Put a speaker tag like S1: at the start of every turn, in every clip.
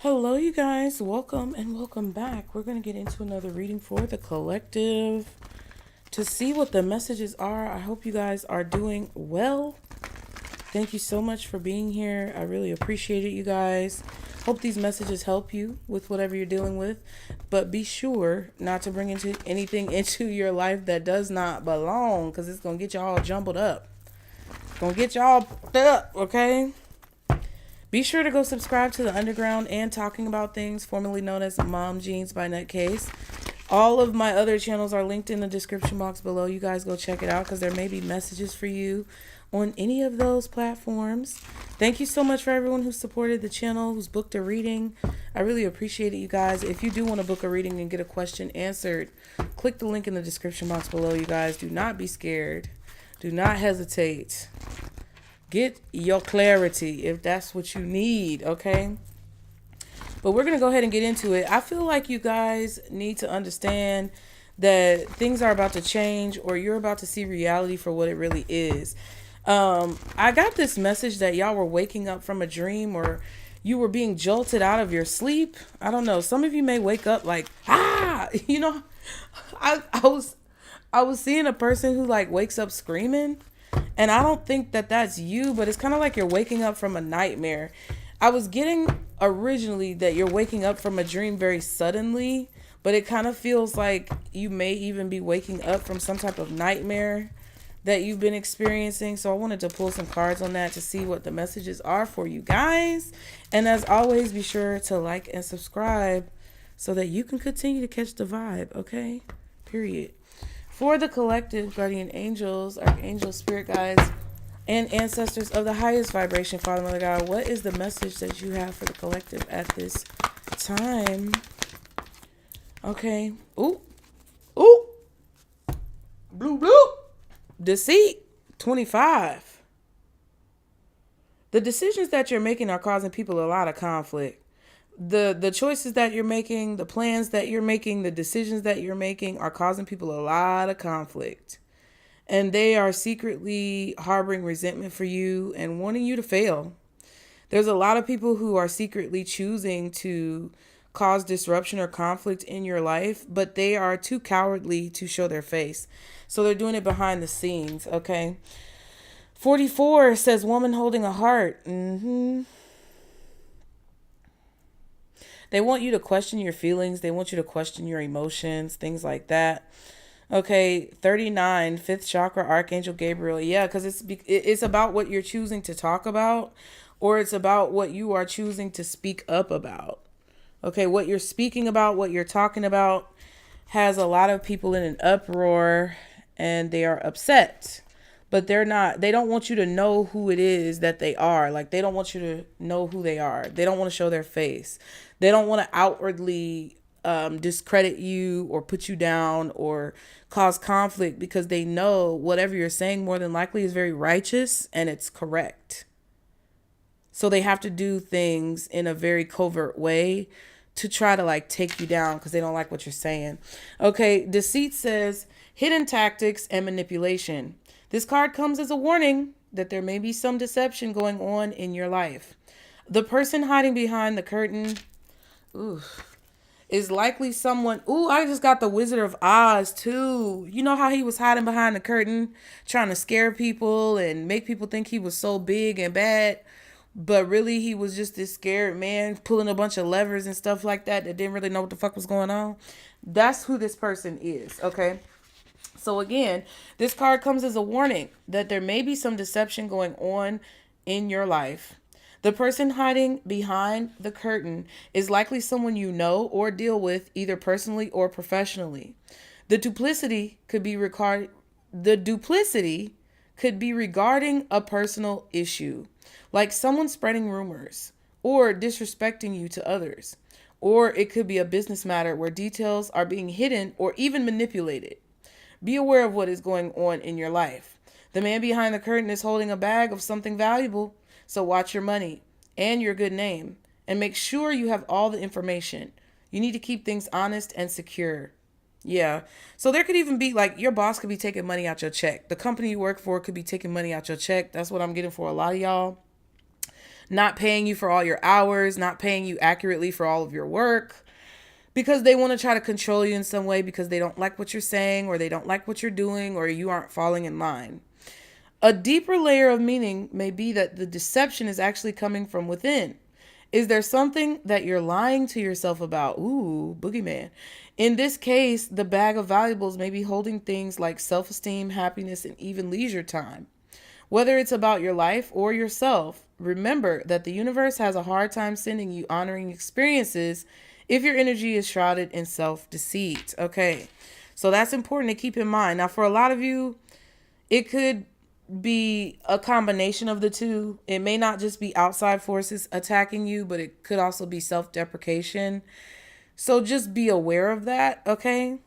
S1: Hello, you guys. Welcome and welcome back. We're going to get into another reading for the collective to see what the messages are. I hope you guys are doing well. Thank you so much for being here. I really appreciate it, you guys. Hope these messages help you with whatever you're dealing with. But be sure not to bring anything into your life that does not belong, because it's going to get you all jumbled up. It's going to get you all fucked up, okay? Be sure to go subscribe to the Underground and Talking About Things, formerly known as Mom Jeans by Nutcase. All of my other channels are linked in the description box below. You guys go check it out because there may be messages for you on any of those platforms. Thank you so much for everyone who supported the channel, who's booked a reading. I really appreciate it, you guys. If you do want to book a reading and get a question answered, click the link in the description box below, you guys. Do not be scared. Do not hesitate. Get your clarity if that's what you need, okay? But we're going to go ahead and get into it. I feel like you guys need to understand that things are about to change, or you're about to see reality for what it really is. I got this message that y'all were waking up from a dream, or you were being jolted out of your sleep. I don't know. Some of you may wake up like, you know, I was seeing a person who like wakes up screaming. And I don't think that that's you, but it's kind of like you're waking up from a nightmare. I was getting originally that you're waking up from a dream very suddenly, but it kind of feels like you may even be waking up from some type of nightmare that you've been experiencing. So I wanted to pull some cards on that to see what the messages are for you guys. And as always, be sure to like and subscribe so that you can continue to catch the vibe, okay? Period. For the collective, guardian angels, archangels, spirit guides, and ancestors of the highest vibration, Father, Mother, God, what is the message that you have for the collective at this time? Okay. Ooh. Ooh. Blue, blue. Deceit. 25. The decisions that you're making are causing people a lot of conflict. The choices that you're making, the plans that you're making, the decisions that you're making are causing people a lot of conflict. And they are secretly harboring resentment for you and wanting you to fail. There's a lot of people who are secretly choosing to cause disruption or conflict in your life, but they are too cowardly to show their face. So they're doing it behind the scenes, okay? 44 says woman holding a heart. They want you to question your feelings. They want you to question your emotions, things like that. Okay, 39, 5th chakra, Archangel Gabriel. Yeah, because it's about what you're choosing to talk about, or it's about what you are choosing to speak up about. Okay, what you're speaking about, what you're talking about has a lot of people in an uproar, and they are upset. But they don't want you to know who it is that they are. Like, they don't want you to know who they are. They don't want to show their face. They don't want to outwardly discredit you or put you down or cause conflict, because they know whatever you're saying more than likely is very righteous and it's correct. So they have to do things in a very covert way to try to like take you down because they don't like what you're saying. Okay, deceit says hidden tactics and manipulation. This card comes as a warning that there may be some deception going on in your life. The person hiding behind the curtain, is likely someone. I just got the Wizard of Oz too. You know how he was hiding behind the curtain, trying to scare people and make people think he was so big and bad, but really he was just this scared man pulling a bunch of levers and stuff like that didn't really know what the fuck was going on. That's who this person is, okay? So again, this card comes as a warning that there may be some deception going on in your life. The person hiding behind the curtain is likely someone you know or deal with either personally or professionally. The duplicity could be regarding a personal issue, like someone spreading rumors or disrespecting you to others. Or it could be a business matter where details are being hidden or even manipulated. Be aware of what is going on in your life. The man behind the curtain is holding a bag of something valuable, so watch your money and your good name and make sure you have all the information. You need to keep things honest and secure. Yeah. So there could even be like your boss could be taking money out your check. The company you work for could be taking money out your check. That's what I'm getting for a lot of y'all. not paying you for all your hours, not paying you accurately for all of your work, because they want to try to control you in some way because they don't like what you're saying, or they don't like what you're doing, or you aren't falling in line. A deeper layer of meaning may be that the deception is actually coming from within. Is there something that you're lying to yourself about? Ooh, boogeyman. In this case, the bag of valuables may be holding things like self-esteem, happiness, and even leisure time. Whether it's about your life or yourself, remember that the universe has a hard time sending you honoring experiences if your energy is shrouded in self-deceit. Okay, so that's important to keep in mind. Now, for a lot of you, it could be a combination of the two. It may not just be outside forces attacking you, but it could also be self-deprecation. So just be aware of that, okay?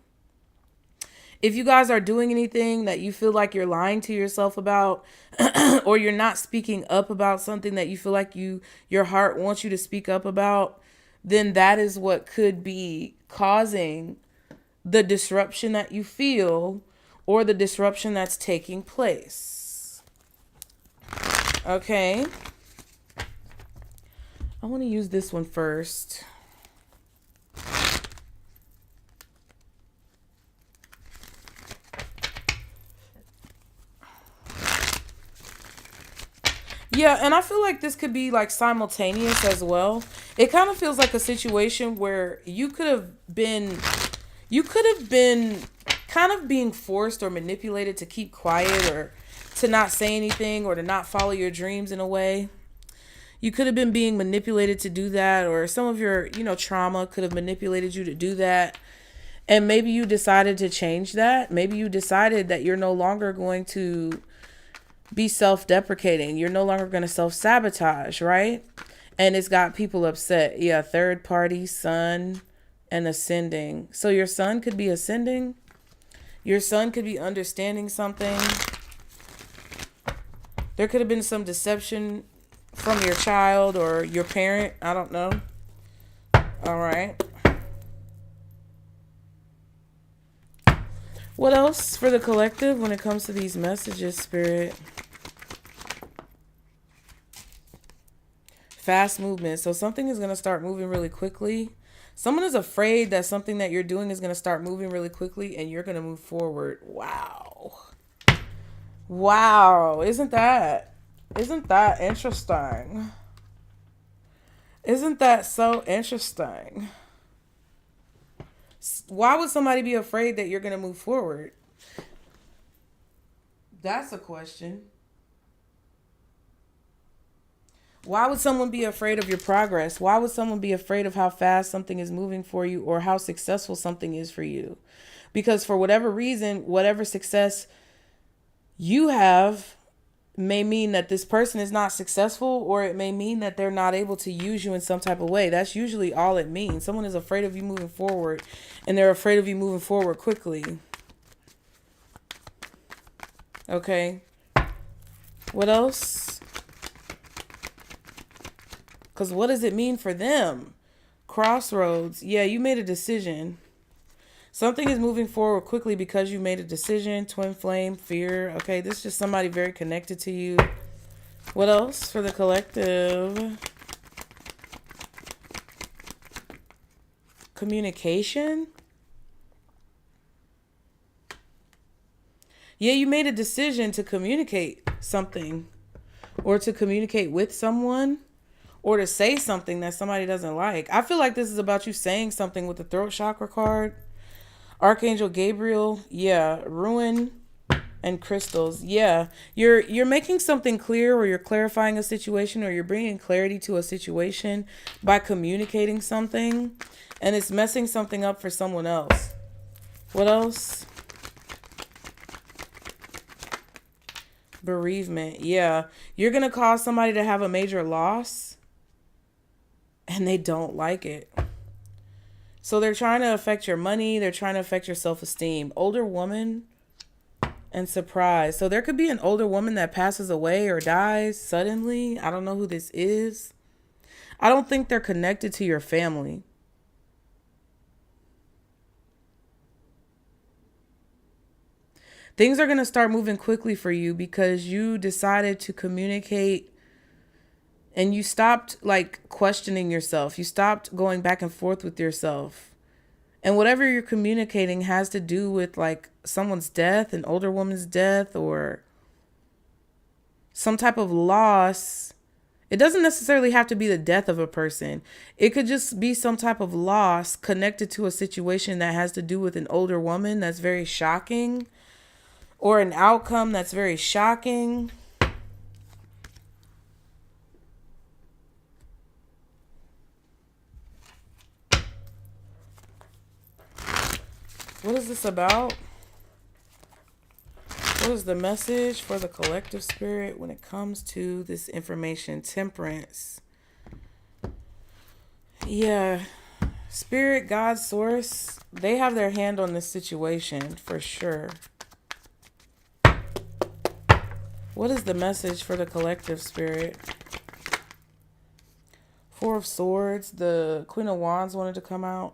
S1: If you guys are doing anything that you feel like you're lying to yourself about, or you're not speaking up about something that you feel like your heart wants you to speak up about, then that is what could be causing the disruption that you feel, or the disruption that's taking place. Okay. I want to use this one first. Yeah, and I feel like this could be like simultaneous as well. It kind of feels like a situation where you could have been kind of being forced or manipulated to keep quiet, or to not say anything, or to not follow your dreams in a way. You could have been being manipulated to do that, or some of your, trauma could have manipulated you to do that. And maybe you decided to change that. Maybe you decided that you're no longer going to be self-deprecating. You're no longer going to self-sabotage, right? And it's got people upset. Yeah, third party, sun, and ascending. So your sun could be ascending. Your sun could be understanding something. There could have been some deception from your child or your parent. I don't know. All right. What else for the collective when it comes to these messages, Spirit? Fast movement. So something is going to start moving really quickly. Someone is afraid that something that you're doing is going to start moving really quickly, and you're going to move forward. Wow. Wow. Isn't that interesting? Isn't that so interesting? Why would somebody be afraid that you're going to move forward? That's a question. Why would someone be afraid of your progress? Why would someone be afraid of how fast something is moving for you, or how successful something is for you? Because for whatever reason, whatever success you have may mean that this person is not successful, or it may mean that they're not able to use you in some type of way. That's usually all it means. Someone is afraid of you moving forward, and they're afraid of you moving forward quickly. Okay. What else? Because what does it mean for them? Crossroads. Yeah, you made a decision. Something is moving forward quickly because you made a decision. Twin flame, fear. Okay, this is just somebody very connected to you. What else for the collective? Communication. Yeah, you made a decision to communicate something, or to communicate with someone, or to say something that somebody doesn't like. I feel like this is about you saying something with the throat chakra card. Archangel Gabriel, yeah, ruin and crystals. Yeah, you're making something clear, or you're clarifying a situation, or you're bringing clarity to a situation by communicating something, and it's messing something up for someone else. What else? Bereavement. Yeah, you're going to cause somebody to have a major loss, and they don't like it. So they're trying to affect your money. They're trying to affect your self-esteem. Older woman and surprise. So there could be an older woman that passes away or dies suddenly. I don't know who this is. I don't think they're connected to your family. Things are going to start moving quickly for you because you decided to communicate And you stopped like questioning yourself. You stopped going back and forth with yourself. And whatever you're communicating has to do with like someone's death, an older woman's death, or some type of loss. It doesn't necessarily have to be the death of a person. It could just be some type of loss connected to a situation that has to do with an older woman that's very shocking, or an outcome that's very shocking. What is this about? What is the message for the collective spirit when it comes to this information? Temperance. Yeah. Spirit, God, source, they have their hand on this situation for sure. What is the message for the collective spirit? Four of Swords. The Queen of Wands wanted to come out.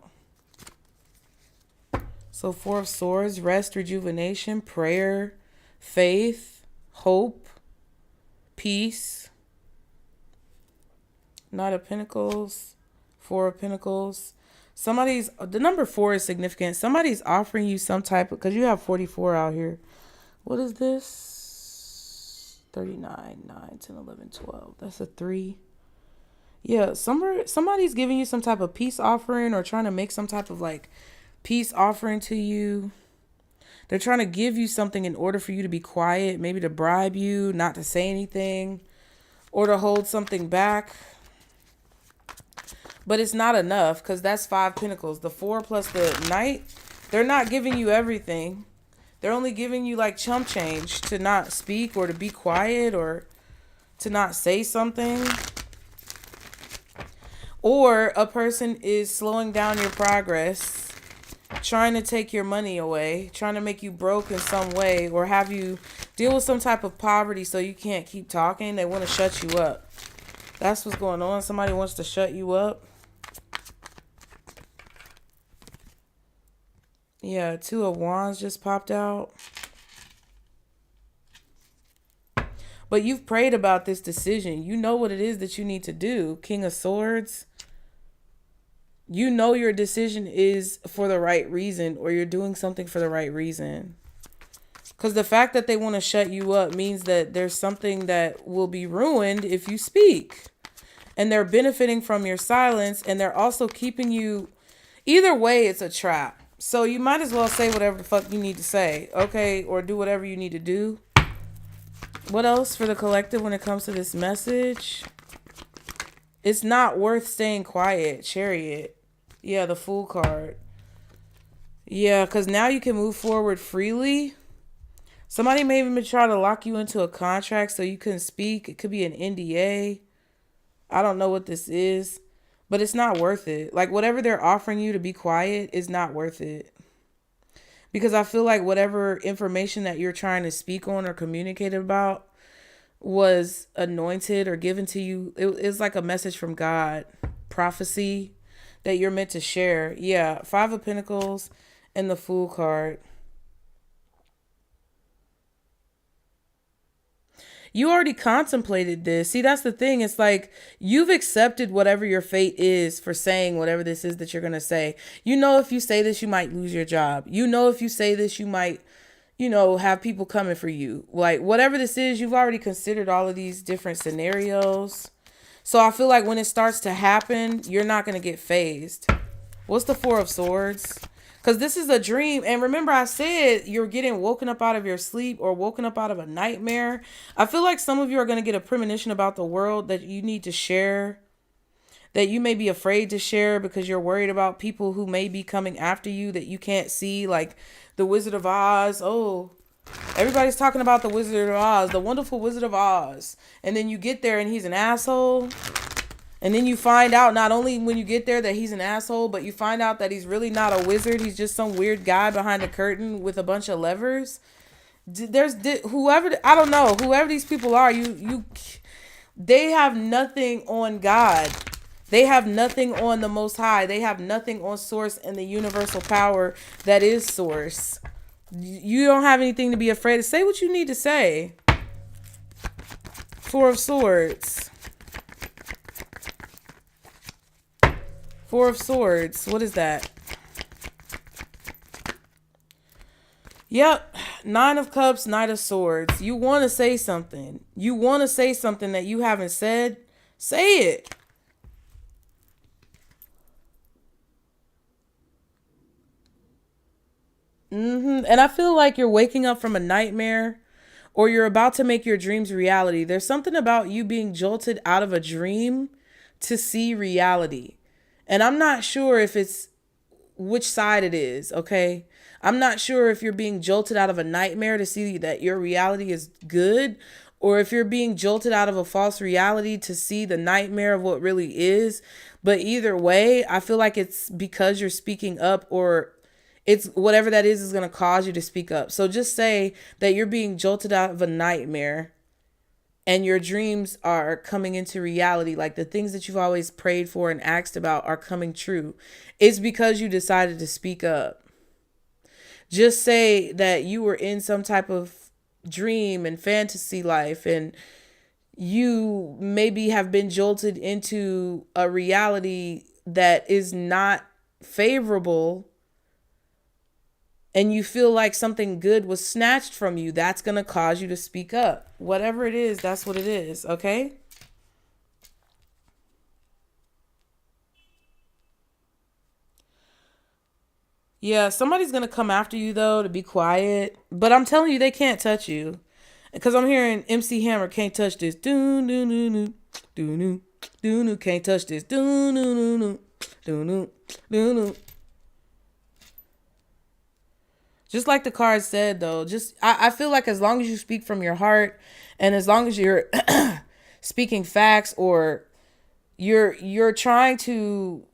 S1: So Four of Swords, rest, rejuvenation, prayer, faith, hope, peace. Knight of Pentacles, Four of Pentacles. The number 4 is significant. Somebody's offering you some type of, because you have 44 out here. What is this? 39, 9, 10, 11, 12. That's a 3. Yeah, somebody's giving you some type of peace offering, or trying to make some type of like peace offering to you. They're trying to give you something in order for you to be quiet, maybe to bribe you not to say anything, or to hold something back. But it's not enough, because that's 5 Pentacles. The 4 plus the Knight, they're not giving you everything. They're only giving you like chump change to not speak, or to be quiet, or to not say something. Or a person is slowing down your progress, trying to take your money away, trying to make you broke in some way, or have you deal with some type of poverty so you can't keep talking. They want to shut you up. That's what's going on. Somebody wants to shut you up. Yeah, 2 of Wands just popped out. But you've prayed about this decision. You know what it is that you need to do. King of Swords. You know your decision is for the right reason, or you're doing something for the right reason. Because the fact that they want to shut you up means that there's something that will be ruined if you speak. And they're benefiting from your silence, and they're also keeping you... Either way, it's a trap. So you might as well say whatever the fuck you need to say, okay? Or do whatever you need to do. What else for the collective when it comes to this message? It's not worth staying quiet. Chariot. Yeah, the Fool card. Yeah, because now you can move forward freely. Somebody may even try to lock you into a contract so you couldn't speak. It could be an NDA. I don't know what this is. But it's not worth it. Like, whatever they're offering you to be quiet is not worth it. Because I feel like whatever information that you're trying to speak on or communicate about was anointed or given to you. It's like a message from God. Prophecy that you're meant to share. Yeah, 5 of Pentacles and the Fool card. You already contemplated this. See, that's the thing. It's like you've accepted whatever your fate is for saying whatever this is that you're going to say. You know, if you say this, you might lose your job. You know, if you say this, you might, have people coming for you. Like, whatever this is, you've already considered all of these different scenarios. So I feel like when it starts to happen, you're not going to get phased. What's the 4 of Swords? Because this is a dream. And remember, I said you're getting woken up out of your sleep or woken up out of a nightmare. I feel like some of you are going to get a premonition about the world that you need to share, that you may be afraid to share because you're worried about people who may be coming after you that you can't see, like the Wizard of Oz. Oh, everybody's talking about the Wizard of Oz, the wonderful Wizard of Oz. And then you get there and he's an asshole. And then you find out not only when you get there that he's an asshole, but you find out that he's really not a wizard. He's just some weird guy behind a curtain with a bunch of levers. I don't know, whoever these people are, they have nothing on God. They have nothing on the Most High. They have nothing on Source and the universal power that is Source. You don't have anything to be afraid of. Say what you need to say. 4 of Swords. Four of Swords. What is that? Yep. Nine of Cups, Knight of Swords. You want to say something. You want to say something that you haven't said. Say it. And I feel like you're waking up from a nightmare, or you're about to make your dreams reality. There's something about you being jolted out of a dream to see reality. And I'm not sure if it's which side it is, okay? I'm not sure if you're being jolted out of a nightmare to see that your reality is good, or if you're being jolted out of a false reality to see the nightmare of what really is. But either way, I feel like it's because you're speaking up, or it's whatever that is going to cause you to speak up. So just say that you're being jolted out of a nightmare and your dreams are coming into reality. Like the things that you've always prayed for and asked about are coming true. It's because you decided to speak up. Just say that you were in some type of dream and fantasy life, and you maybe have been jolted into a reality that is not favorable, and you feel like something good was snatched from you. That's going to cause you to speak up. Whatever it is, that's what it is, okay? Yeah, somebody's going to come after you, though, to be quiet. But I'm telling you, they can't touch you. Because I'm hearing MC Hammer, can't touch this. Do-do-do-do. Do-do. Do-do. Can't touch this. Do-do-do-do. Do-do. Do-do. Just like the card said, though, I feel like as long as you speak from your heart, and as long as you're speaking facts, or you're trying to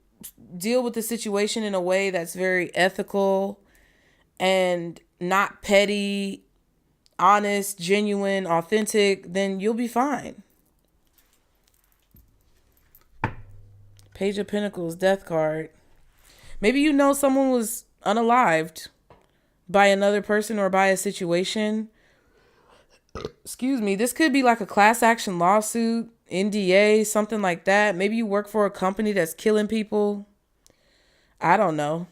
S1: deal with the situation in a way that's very ethical and not petty, honest, genuine, authentic, then you'll be fine. Page of Pentacles, Death card. Maybe you know someone was unalived by another person or by a situation. Excuse me. This could be like a class action lawsuit, NDA, something like that. Maybe you work for a company that's killing people. I don't know.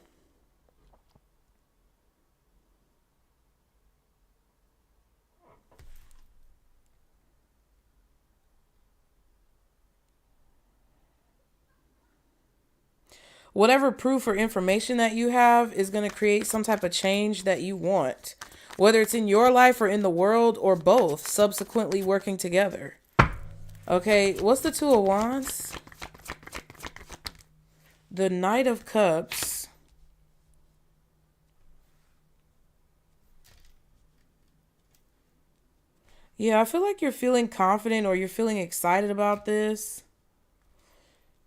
S1: Whatever proof or information that you have is going to create some type of change that you want, whether it's in your life or in the world, or both subsequently working together. Okay, what's the Two of Wands? The Knight of Cups. Yeah, I feel like you're feeling confident, or you're feeling excited about this,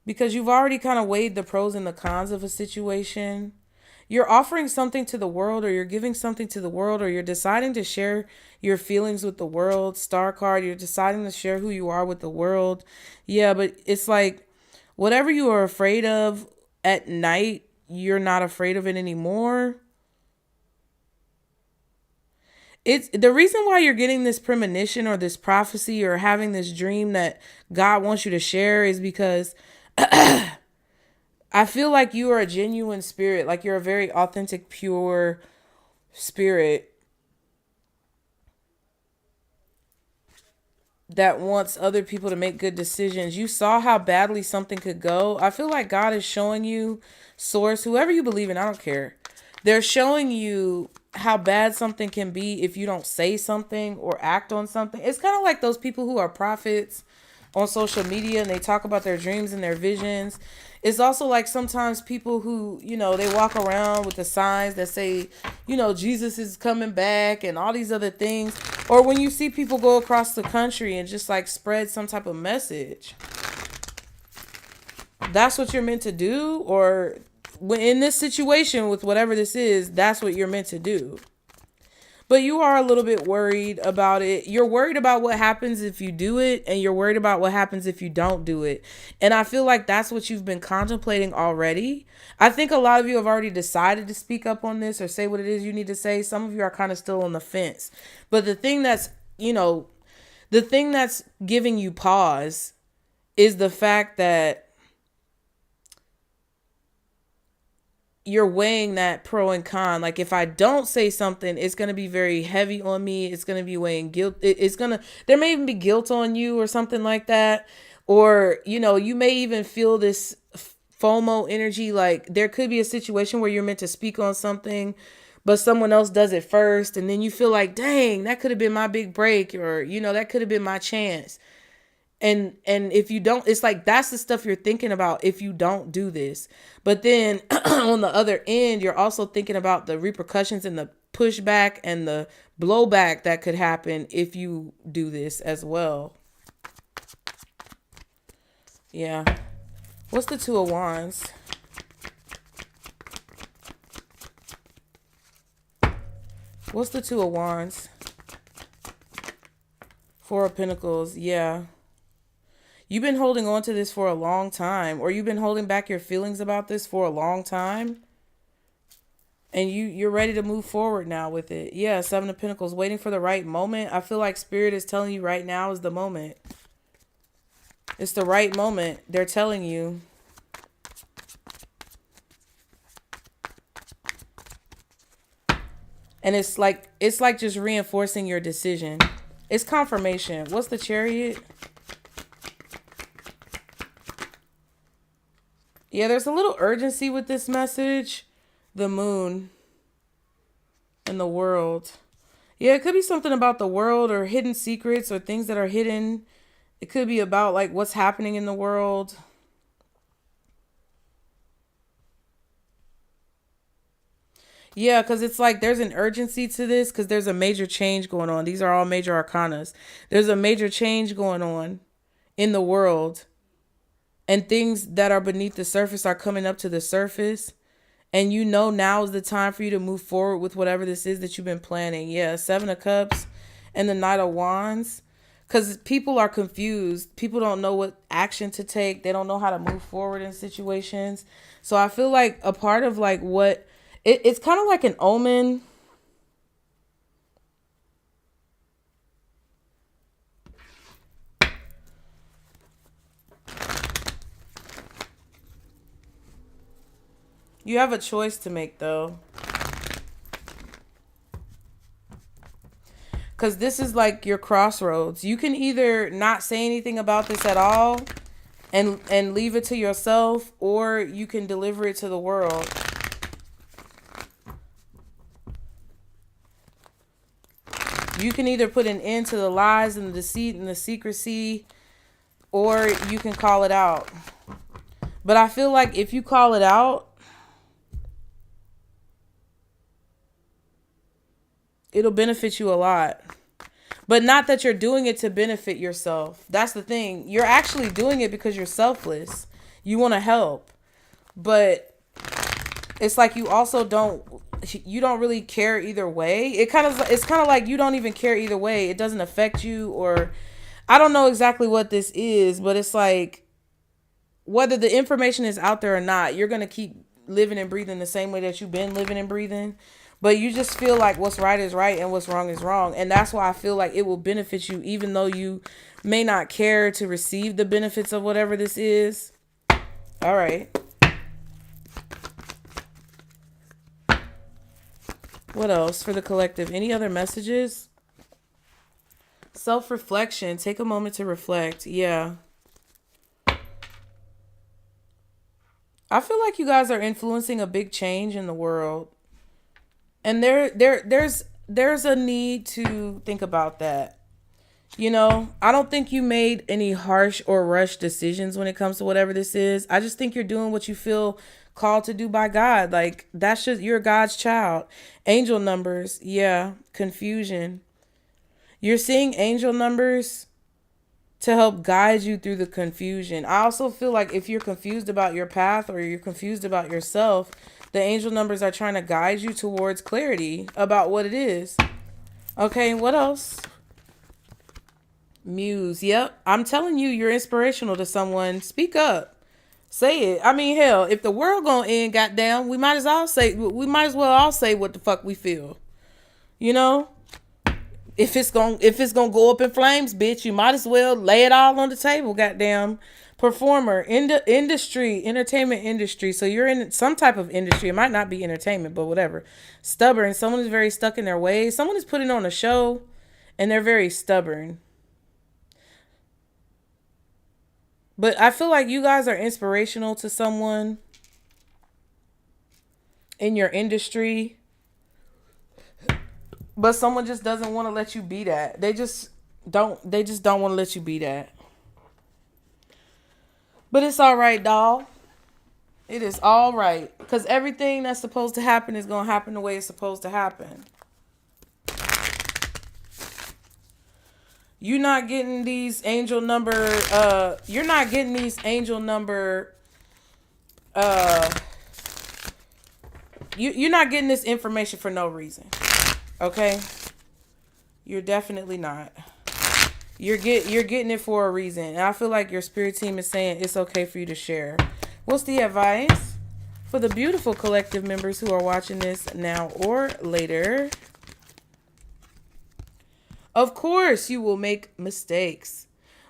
S1: because you've already kind of weighed the pros and the cons of a situation. You're offering something to the world, or you're giving something to the world, or you're deciding to share your feelings with the world. Star card, you're deciding to share who you are with the world. Yeah, but it's like whatever you are afraid of at night, you're not afraid of it anymore. It's the reason why you're getting this premonition or this prophecy or having this dream that God wants you to share is because I feel like you are a genuine spirit. Like you're a very authentic, pure spirit that wants other people to make good decisions. You saw how badly something could go. I feel like God is showing you, source, whoever you believe in, I don't care. They're showing you how bad something can be if you don't say something or act on something. It's kind of like those people who are prophets on social media and they talk about their dreams and their visions. It's also like sometimes people who, they walk around with the signs that say, Jesus is coming back and all these other things. Or when you see people go across the country and just like spread some type of message. That's what you're meant to do. Or when in this situation with whatever this is, that's what you're meant to do. But you are a little bit worried about it. You're worried about what happens if you do it, and you're worried about what happens if you don't do it. And I feel like that's what you've been contemplating already. I think a lot of you have already decided to speak up on this or say what it is you need to say. Some of you are kind of still on the fence. But the thing that's giving you pause is the fact that you're weighing that pro and con. Like if I don't say something, it's going to be very heavy on me. It's going to be weighing guilt. There may even be guilt on you or something like that. Or, you know, you may even feel this FOMO energy. Like there could be a situation where you're meant to speak on something, but someone else does it first. And then you feel like, dang, that could have been my big break, or, you know, that could have been my chance. And if you don't, it's like, that's the stuff you're thinking about if you don't do this. But then on the other end, you're also thinking about the repercussions and the pushback and the blowback that could happen if you do this as well. Yeah. What's the Two of Wands? What's the Two of Wands? Four of Pentacles. Yeah. You've been holding on to this for a long time, or you've been holding back your feelings about this for a long time. And you're ready to move forward now with it. Yeah, Seven of Pentacles, waiting for the right moment. I feel like Spirit is telling you right now is the moment. It's the right moment. They're telling you. And it's like just reinforcing your decision. It's confirmation. What's the Chariot? Yeah, there's a little urgency with this message. The Moon and the World. Yeah, it could be something about the world or hidden secrets or things that are hidden. It could be about like what's happening in the world. Yeah, because it's like there's an urgency to this because there's a major change going on. These are all major arcanas. There's a major change going on in the world. And things that are beneath the surface are coming up to the surface. And you know now is the time for you to move forward with whatever this is that you've been planning. Yeah, Seven of Cups and the Knight of Wands. Because people are confused. People don't know what action to take. They don't know how to move forward in situations. So I feel like a part of like what... It's kind of like an omen. You have a choice to make, though. Because this is like your crossroads. You can either not say anything about this at all and leave it to yourself, or you can deliver it to the world. You can either put an end to the lies and the deceit and the secrecy, or you can call it out. But I feel like if you call it out, it'll benefit you a lot. But not that you're doing it to benefit yourself. That's the thing. You're actually doing it because you're selfless. You want to help. But it's like you also don't really care either way. It's kind of like you don't even care either way. It doesn't affect you, or I don't know exactly what this is, but it's like whether the information is out there or not, you're going to keep living and breathing the same way that you've been living and breathing. But you just feel like what's right is right and what's wrong is wrong. And that's why I feel like it will benefit you, even though you may not care to receive the benefits of whatever this is. All right. What else for the collective? Any other messages? Self-reflection. Take a moment to reflect. Yeah. I feel like you guys are influencing a big change in the world. And there's a need to think about that. You know, I don't think you made any harsh or rushed decisions when it comes to whatever this is. I just think you're doing what you feel called to do by God. Like, that's just, you're God's child. Angel numbers. Yeah. Confusion. You're seeing angel numbers to help guide you through the confusion. I also feel like if you're confused about your path or you're confused about yourself, the angel numbers are trying to guide you towards clarity about what it is. Okay, what else? Muse. Yep. I'm telling you, you're inspirational to someone. Speak up. Say it. I mean, hell, if the world gonna end, goddamn, we might as well all say what the fuck we feel. You know? If it's gonna go up in flames, bitch, you might as well lay it all on the table, goddamn. Performer, in the industry, entertainment industry. So you're in some type of industry. It might not be entertainment, but whatever. Stubborn. Someone is very stuck in their ways. Someone is putting on a show and they're very stubborn. But I feel like you guys are inspirational to someone in your industry. But someone just doesn't want to let you be that. They just don't want to let you be that. But it's all right, doll. It is all right. Because everything that's supposed to happen is going to happen the way it's supposed to happen. You're not getting these angel number, you're not getting these angel number, you're not getting this information for no reason. Okay? You're definitely not. You're getting it for a reason. And I feel like your spirit team is saying it's okay for you to share. What's the advice for the beautiful collective members who are watching this now or later? Of course, you will make mistakes.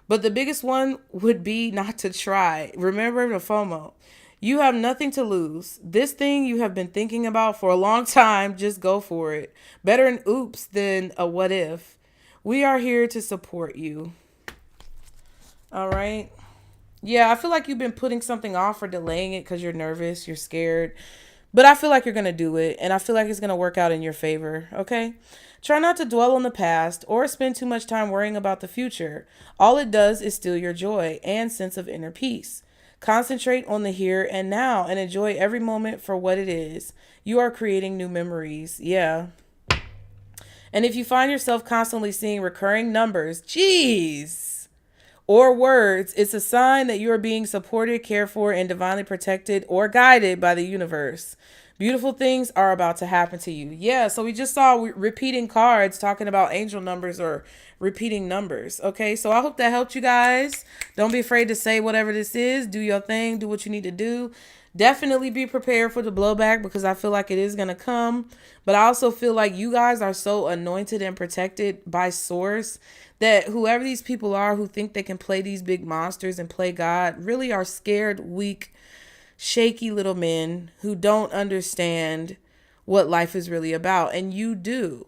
S1: But the biggest one would be not to try. Remember the FOMO. You have nothing to lose. This thing you have been thinking about for a long time, just go for it. Better an oops than a what if. We are here to support you. All right. Yeah, I feel like you've been putting something off or delaying it because you're nervous, you're scared. But I feel like you're going to do it. And I feel like it's going to work out in your favor. Okay. Try not to dwell on the past or spend too much time worrying about the future. All it does is steal your joy and sense of inner peace. Concentrate on the here and now and enjoy every moment for what it is. You are creating new memories. Yeah. And if you find yourself constantly seeing recurring numbers, or words, it's a sign that you are being supported, cared for, and divinely protected or guided by the universe. Beautiful things are about to happen to you. Yeah, so we just saw repeating cards talking about angel numbers or repeating numbers. Okay, so I hope that helped you guys. Don't be afraid to say whatever this is. Do your thing. Do what you need to do. Definitely be prepared for the blowback because I feel like it is going to come. But I also feel like you guys are so anointed and protected by source that whoever these people are who think they can play these big monsters and play God really are scared, weak, shaky little men who don't understand what life is really about. And you do.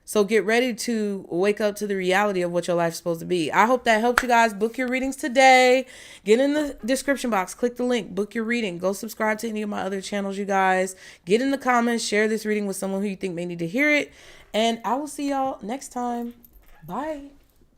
S1: So get ready to wake up to the reality of what your life's supposed to be. I hope that helped you guys. Book your readings today. Get in the description box. Click the link. Book your reading. Go subscribe to any of my other channels, you guys. Get in the comments. Share this reading with someone who you think may need to hear it. And I will see y'all next time. Bye.